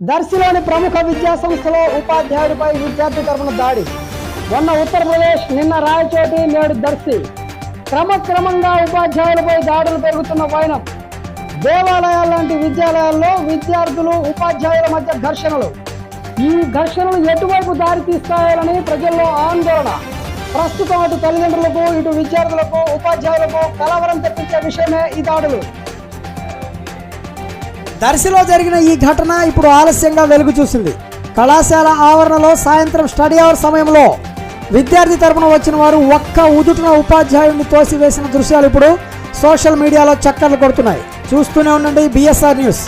దర్శిలోని ప్రముఖ విద్యా సంస్థలో ఉపాధ్యాయుడిపై విద్యార్థి తరపున దాడి. మొన్న ఉత్తరప్రదేశ్, నిన్న రాయచోటి, నేడు దర్శి. క్రమక్రమంగా ఉపాధ్యాయులపై దాడులు పెరుగుతున్న వైనం. దేవాలయాల లాంటి విద్యాలయాల్లో విద్యార్థులు, ఉపాధ్యాయుల మధ్య ఘర్షణలు. ఈ ఘర్షణలు ఎటువైపు దారి తీస్తాయని ప్రజల్లో ఆందోళన. ప్రస్తుతం అటు తల్లిదండ్రులకు, ఇటు విద్యార్థులకు, ఉపాధ్యాయులకు కలవరం తెప్పించే విషయమే ఈ దాడులు. దర్శిలో జరిగిన ఈ ఘటన ఇప్పుడు ఆలస్యంగా వెలుగు చూసింది. కళాశాల ఆవరణలో సాయంత్రం స్టడీ అవర్ సమయంలో విద్యార్థి తరపున వచ్చిన వారు ఒక్క ఉదుటున ఉపాధ్యాయుడిని తోసివేసిన దృశ్యాలు ఇప్పుడు సోషల్ మీడియాలో చక్కర్లు కొడుతున్నాయి. చూస్తూనే ఉండండి BSR న్యూస్.